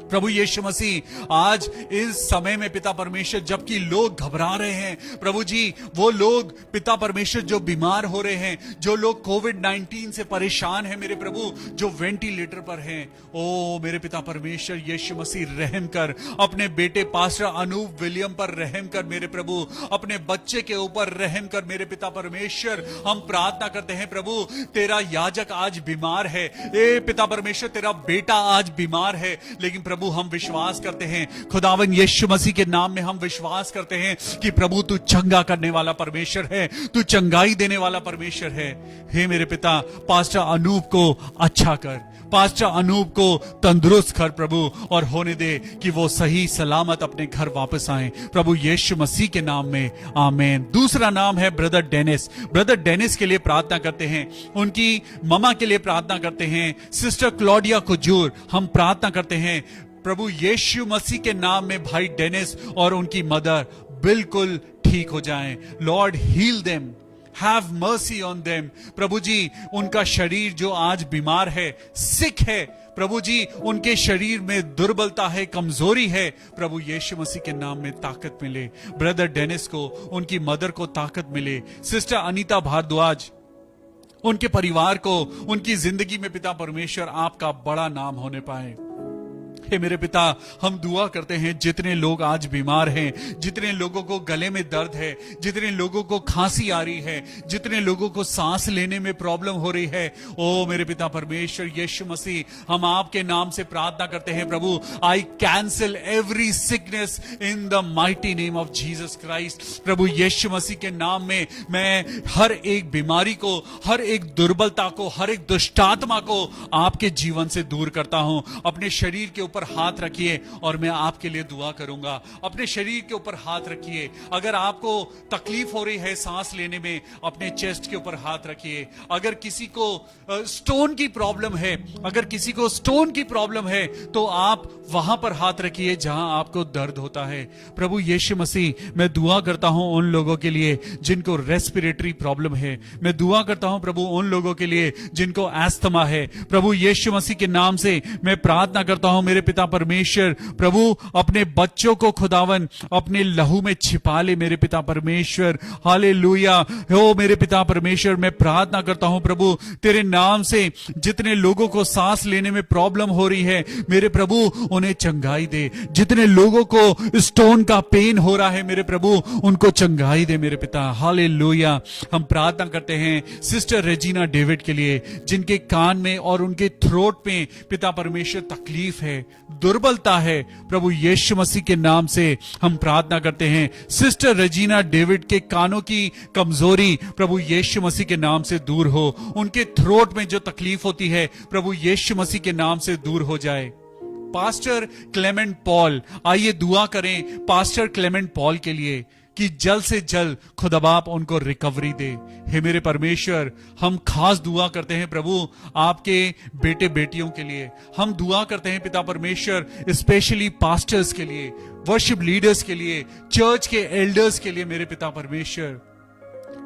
प्रभु यीशु मसीह, आज इस समय में पिता परमेश्वर जबकि लोग घबरा रहे हैं, प्रभु जी वो लोग पिता परमेश्वर जो बीमार हो रहे हैं, जो लोग कोविड-19 से परेशान हैं मेरे प्रभु, जो वेंटिलेटर पर हैं, ओ मेरे पिता परमेश्वर यीशु मसीह रहम कर, अपने बेटे पास्टर अनूप विलियम पर रहम कर मेरे प्रभु, अपने बच्चे के ऊपर रहम कर मेरे पिता परमेश्वर। हम प्रार्थना करते हैं प्रभु, तेरा याजक आज बीमार है, ए पिता परमेश्वर तेरा बेटा आज बीमार है, लेकिन प्रभु हम विश्वास करते हैं खुदावन यीशु मसीह के नाम में हम विश्वास करते हैं कि प्रभु तू चंगा करने वाला परमेश्वर है, तू चंगाई देने वाला परमेश्वर है। हे मेरे पिता, पास्टर अनूप को अच्छा कर, पास्टर अनूप को तंदुरुस्त कर प्रभु, और होने दे कि वो सही सलामत अपने घर वापस आए प्रभु यीशु मसीह के नाम में, आमीन। दूसरा नाम है ब्रदर डेनिस। ब्रदर डेनिस के लिए प्रार्थना करते हैं, उनकी ममा के लिए प्रार्थना करते हैं, सिस्टर क्लॉडिया कुजूर। हम प्रार्थना करते हैं प्रभु यीशु मसीह के नाम में भाई डेनिस और उनकी मदर बिल्कुल ठीक हो जाएं। Lord heal them, have mercy on them. प्रभु जी उनका शरीर जो आज बीमार है, सिक है, प्रभु जी उनके शरीर में दुर्बलता है, कमजोरी है, प्रभु यीशु मसीह के नाम में ताकत मिले। ब्रदर डेनिस को, उनकी मदर को ताकत मिले। सिस्टर अनीता भारद्वाज, उनके परिवार को, उनकी जिंदगी में पिता परमेश्वर आपका बड़ा नाम होने पाए। हे मेरे पिता, हम दुआ करते हैं जितने लोग आज बीमार हैं, जितने लोगों को गले में दर्द है, जितने लोगों को खांसी आ रही है, जितने लोगों को सांस लेने में प्रॉब्लम हो रही है, ओ मेरे पिता परमेश्वर यीशु मसीह, हम आपके नाम से प्रार्थना करते हैं प्रभु, I cancel every sickness in the mighty name of Jesus Christ. प्रभु यीशु मसीह के नाम में मैं हर एक बीमारी को, हर एक दुर्बलता को, हर एक दुष्टात्मा को आपके जीवन से दूर करता हूं। अपने शरीर के ऊपर ऊपर हाथ रखिए और मैं आपके लिए दुआ करूंगा। अपने शरीर के ऊपर हाथ रखिए। अगर आपको तकलीफ हो रही है सांस लेने में, अपने चेस्ट के ऊपर हाथ रखिए। अगर किसी को स्टोन की प्रॉब्लम है, अगर किसी को स्टोन की प्रॉब्लम है, तो आप वहां पर हाथ रखिए जहां आपको दर्द होता है। प्रभु यीशु मसीह, मैं दुआ करता हूं उन लोगों के लिए जिनको रेस्पिरेटरी प्रॉब्लम है। मैं दुआ करता हूं प्रभु उन लोगों के लिए जिनको एस्थमा है। प्रभु यीशु मसीह के नाम से मैं प्रार्थना करता हूं मेरे पिता परमेश्वर, प्रभु अपने बच्चों को खुदावन अपने लहू में छिपा ले मेरे पिता परमेश्वर। हालेलुया। हो मेरे पिता परमेश्वर, मैं प्रार्थना करता हूं प्रभु तेरे नाम से जितने लोगों को सांस लेने में प्रॉब्लम हो रही है मेरे प्रभु, उन्हें चंगाई दे। जितने लोगों को स्टोन का पेन हो रहा है मेरे प्रभु, उनको चंगाई दे मेरे पिता। हालेलुया। हम प्रार्थना करते हैं सिस्टर रेजिना डेविड के लिए, जिनके कान में और उनके थ्रोट में पिता परमेश्वर तकलीफ है, दुर्बलता है। प्रभु यीशु मसीह के नाम से हम प्रार्थना करते हैं सिस्टर रेजिना डेविड के कानों की कमजोरी प्रभु यीशु मसीह के नाम से दूर हो। उनके थ्रोट में जो तकलीफ होती है प्रभु यीशु मसीह के नाम से दूर हो जाए। पास्टर क्लेमेंट पॉल, आइए दुआ करें पास्टर क्लेमेंट पॉल के लिए कि जल्द से जल्द खुदा बाप उनको रिकवरी दे। हे मेरे परमेश्वर, हम खास दुआ करते हैं प्रभु आपके बेटे बेटियों के लिए। हम दुआ करते हैं पिता परमेश्वर स्पेशली पास्टर्स के लिए, वर्शिप लीडर्स के लिए, चर्च के एल्डर्स के लिए मेरे पिता परमेश्वर।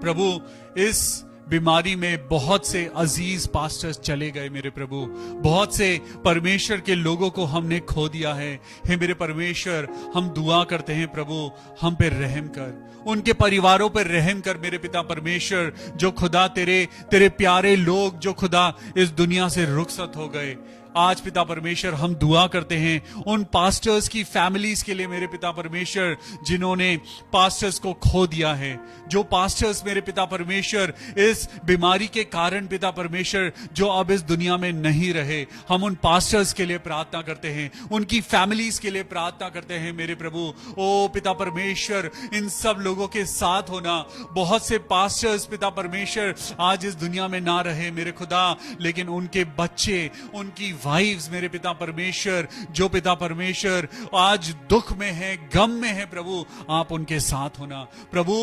प्रभु इस बीमारी में बहुत से अजीज पास्टर्स चले गए मेरे प्रभु, बहुत से परमेश्वर के लोगों को हमने खो दिया है। हे मेरे परमेश्वर, हम दुआ करते हैं प्रभु हम पे रहम कर, उनके परिवारों पर रहम कर मेरे पिता परमेश्वर। जो खुदा तेरे प्यारे लोग जो खुदा इस दुनिया से रुखसत हो गए, आज पिता परमेश्वर हम दुआ करते हैं उन पास्टर्स की फैमिलीज के लिए मेरे पिता परमेश्वर, जिन्होंने पास्टर्स को खो दिया है। जो पास्टर्स मेरे पिता परमेश्वर इस बीमारी के कारण पिता परमेश्वर जो अब इस दुनिया में नहीं रहे, हम उन पास्टर्स के लिए प्रार्थना करते हैं, उनकी फैमिलीज के लिए प्रार्थना करते हैं मेरे प्रभु। ओ पिता परमेश्वर, इन सब लोगों के साथ होना। बहुत से पास्टर्स पिता परमेश्वर आज इस दुनिया में ना रहे मेरे खुदा, लेकिन उनके बच्चे, उनकी वाइव्स मेरे पिता परमेश्वर, जो पिता परमेश्वर आज दुख में है, गम में है प्रभु, आप उनके साथ होना। प्रभु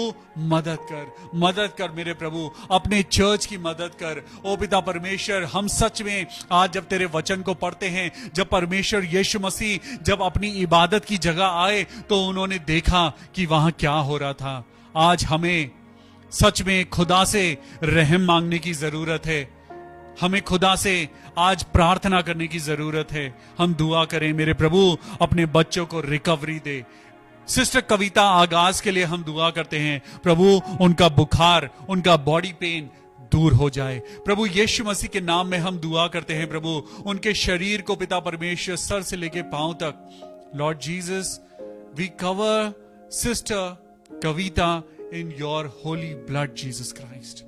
मदद कर मेरे प्रभु, अपने चर्च की मदद कर। ओ पिता परमेश्वर, हम सच में आज जब तेरे वचन को पढ़ते हैं, जब परमेश्वर यीशु मसीह जब अपनी इबादत की जगह आए तो उन्होंने देखा कि वहां क्या हो रहा था। आज हमें सच में खुदा से रहम मांगने की जरूरत है, हमें खुदा से आज प्रार्थना करने की जरूरत है। हम दुआ करें मेरे प्रभु अपने बच्चों को रिकवरी दे। सिस्टर कविता आगाज के लिए हम दुआ करते हैं प्रभु, उनका बुखार, उनका बॉडी पेन दूर हो जाए। प्रभु यीशु मसीह के नाम में हम दुआ करते हैं प्रभु, उनके शरीर को पिता परमेश्वर सर से लेके पांव तक, Lord Jesus we cover sister Kavita in your holy blood Jesus Christ.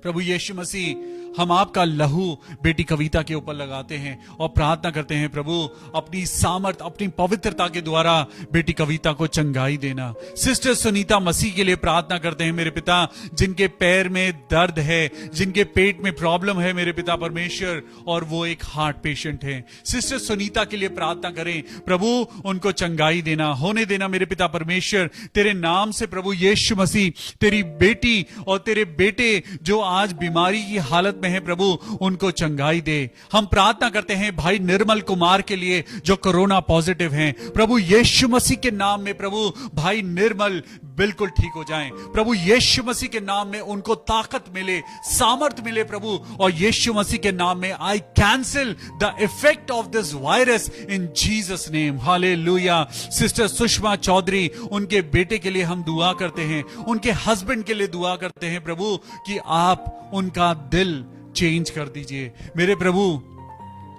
प्रभु यीशु मसीह, हम आपका लहू बेटी कविता के ऊपर लगाते हैं और प्रार्थना करते हैं प्रभु अपनी सामर्थ, अपनी पवित्रता के द्वारा बेटी कविता को चंगाई देना। सिस्टर सुनीता मसीह के लिए प्रार्थना करते हैं मेरे पिता, जिनके पैर में दर्द है, जिनके पेट में प्रॉब्लम है मेरे पिता परमेश्वर, और वो एक हार्ट पेशेंट है। सिस्टर सुनीता के लिए प्रार्थना करें प्रभु, उनको चंगाई देना, होने देना मेरे पिता परमेश्वर। तेरे नाम से प्रभु यीशु मसीह, तेरी बेटी और तेरे बेटे जो आज बीमारी की हालत में है प्रभु, उनको चंगाई दे। हम प्रार्थना करते हैं भाई निर्मल कुमार के लिए जो कोरोना पॉजिटिव हैं, प्रभु यीशु मसीह के नाम में प्रभु भाई निर्मल बिल्कुल ठीक हो जाएं। प्रभु यीशु मसीह के नाम में उनको ताकत मिले, सामर्थ मिले प्रभु, और यीशु मसीह के नाम में I cancel the effect of this virus in Jesus name. Hallelujah. Sister Sushma Chaudhary, उनके बेटे के लिए हम दुआ करते हैं, उनके हस्बैंड के लिए दुआ करते हैं प्रभु कि आप उनका दिल चेंज कर दीजिए मेरे प्रभु।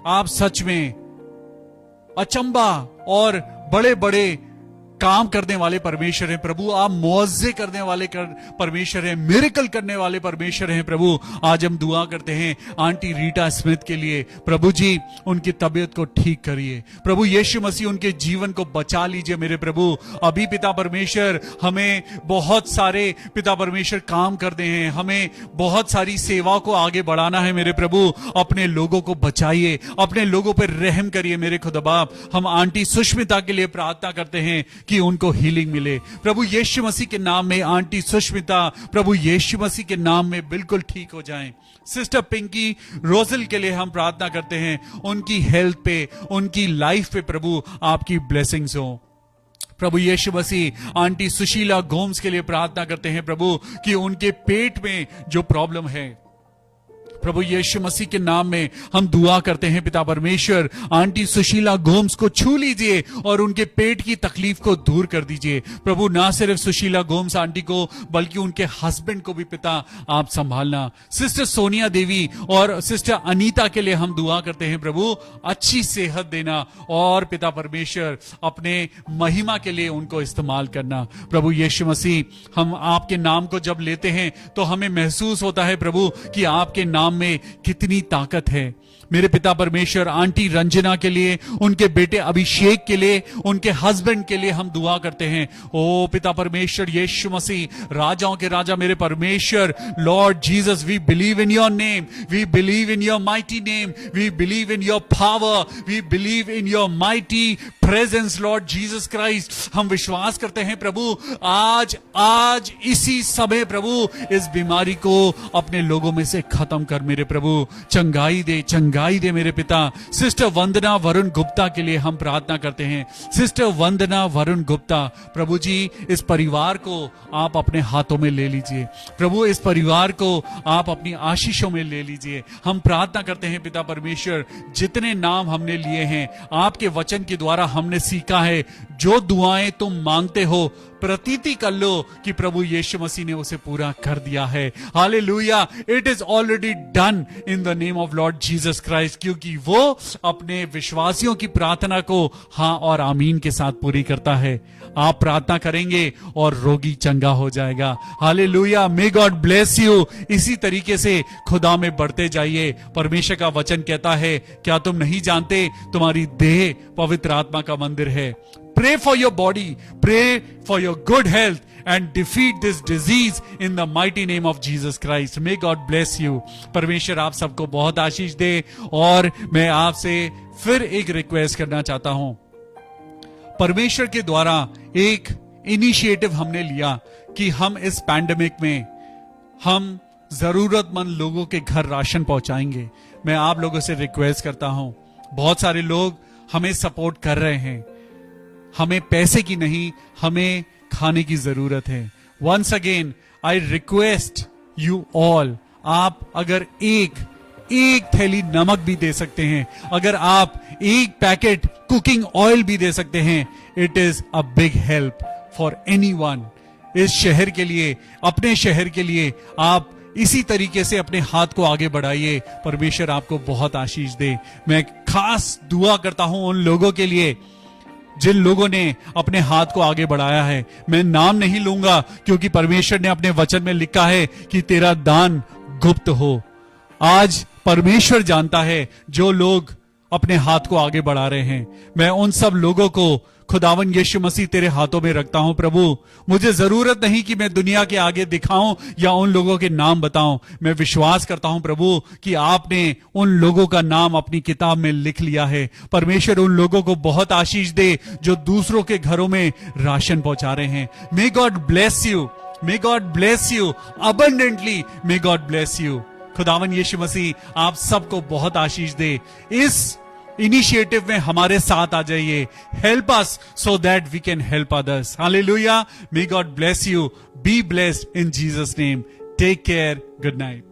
आप सच में अचंबा और बड़े बड़े काम करने वाले परमेश्वर हैं प्रभु, आप मुआवजे करने वाले परमेश्वर हैं, मिरेकल करने वाले परमेश्वर हैं प्रभु। आज हम दुआ करते हैं आंटी रीटा स्मिथ के लिए, प्रभु जी उनकी तबीयत को ठीक करिए प्रभु यीशु मसीह, उनके जीवन को बचा लीजिए मेरे प्रभु। अभी पिता परमेश्वर हमें बहुत सारे पिता परमेश्वर काम करते हैं, हमें बहुत सारी सेवा को आगे बढ़ाना है मेरे प्रभु। अपने लोगों को बचाइए, अपने लोगों पर रहम करिए मेरे खुदा बाप। हम आंटी सुष्मिता के लिए प्रार्थना करते हैं कि उनको हीलिंग मिले प्रभु यीशु मसीह के नाम में। आंटी सुष्मिता प्रभु यीशु मसीह के नाम में बिल्कुल ठीक हो जाएं। सिस्टर पिंकी रोजल के लिए हम प्रार्थना करते हैं, उनकी हेल्थ पे, उनकी लाइफ पे प्रभु आपकी ब्लेसिंग्स हो प्रभु यीशु मसीह। आंटी सुशीला गोम्स के लिए प्रार्थना करते हैं प्रभु कि उनके पेट में जो प्रॉब्लम है प्रभु यीशु मसीह के नाम में हम दुआ करते हैं पिता परमेश्वर, आंटी सुशीला गोम्स को छू लीजिए और उनके पेट की तकलीफ को दूर कर दीजिए प्रभु। ना सिर्फ सुशीला गोम्स आंटी को बल्कि उनके हस्बैंड को भी पिता आप संभालना। सिस्टर सोनिया देवी और सिस्टर अनीता के लिए हम दुआ करते हैं प्रभु, अच्छी सेहत देना और पिता परमेश्वर अपने महिमा के लिए उनको इस्तेमाल करना प्रभु यीशु मसीह। हम आपके नाम को जब लेते हैं तो हमें महसूस होता है प्रभु कि आपके नाम में कितनी ताकत है मेरे पिता परमेश्वर। आंटी रंजना के लिए, उनके बेटे अभिषेक के लिए, उनके हस्बैंड के लिए हम दुआ करते हैं। ओ पिता परमेश्वर यीशु मसीह, राजाओं के राजा मेरे परमेश्वर, Lord Jesus, we believe in your name, we believe in your mighty name, we believe in your power, we believe in your mighty presence Lord Jesus Christ. हम विश्वास करते हैं प्रभु आज इसी समय प्रभु इस बीमारी को अपने लोगों में से खत्म कर मेरे प्रभु, चंगाई दे मेरे पिता। सिस्टर वंदना वरुण गुप्ता के लिए हम प्रार्थना करते हैं। सिस्टर वंदना वरुण गुप्ता प्रभु जी, इस परिवार को आप अपने हाथों में ले लीजिए प्रभु, इस परिवार को आप अपनी आशीषों में ले लीजिए। हम प्रार्थना करते हैं पिता परमेश्वर, जितने नाम हमने लिए हैं आपके वचन के द्वारा हमने सीखा है, जो दुआएं तुम मांगते हो प्रतीति कर लो कि प्रभु यीशु मसीह ने उसे पूरा कर दिया है। Hallelujah, it is already done in the name of Lord Jesus Christ, क्योंकि वो अपने विश्वासियों की प्रार्थना को हाँ और आमीन के साथ पूरी करता है। आप प्रार्थना करेंगे और रोगी चंगा हो जाएगा। Hallelujah, may God bless you. इसी तरीके से खुदा में बढ़ते जाइए। परमेश्वर का वचन कहता है, क्या तुम नहीं जानते तुम्हारी देह पवित्र आत्मा का मंदिर है। Pray for your body, pray for your good health and defeat this disease in the mighty name of Jesus Christ. May God bless you. परमेश्वर आप सबको बहुत आशीष दे। और मैं आपसे फिर एक रिक्वेस्ट करना चाहता हूं। परमेश्वर के द्वारा एक इनिशिएटिव हमने लिया कि हम इस पैंडेमिक में हम जरूरतमंद लोगों के घर राशन पहुंचाएंगे। मैं आप लोगों से रिक्वेस्ट करता हूं, बहुत सारे लोग हमें सपोर्ट कर रहे हैं, हमें पैसे की नहीं, हमें खाने की जरूरत है। Once again I request you all, आप अगर एक थैली नमक भी दे सकते हैं, अगर आप एक पैकेट कुकिंग ऑयल भी दे सकते हैं, it is a big help for anyone. इस शहर के लिए, अपने शहर के लिए आप इसी तरीके से अपने हाथ को आगे बढ़ाइए। परमेश्वर आपको बहुत आशीष दे। मैं खास दुआ करता हूं उन लोगों के लिए जिन लोगों ने अपने हाथ को आगे बढ़ाया है। मैं नाम नहीं लूंगा क्योंकि परमेश्वर ने अपने वचन में लिखा है कि तेरा दान गुप्त हो। आज परमेश्वर जानता है जो लोग अपने हाथ को आगे बढ़ा रहे हैं। मैं उन सब लोगों को खुदावन यीशु मसीह तेरे हाथों में रखता हूं प्रभु। मुझे जरूरत नहीं कि मैं दुनिया के आगे दिखाऊं या उन लोगों के नाम बताऊं। मैं विश्वास करता हूं प्रभु कि आपने उन लोगों का नाम अपनी किताब में लिख लिया है। परमेश्वर उन लोगों को बहुत आशीष दे जो दूसरों के घरों में राशन पहुंचा रहे हैं। मे God bless you, may God bless you abundantly, may God bless you. खुदावन यीशु मसीह आप सबको बहुत आशीष दे। इस इनिशिएटिव में हमारे साथ आ जाइए। Help us so that we can help others. Hallelujah, may God bless you. Be blessed in Jesus name. Take care. Good night.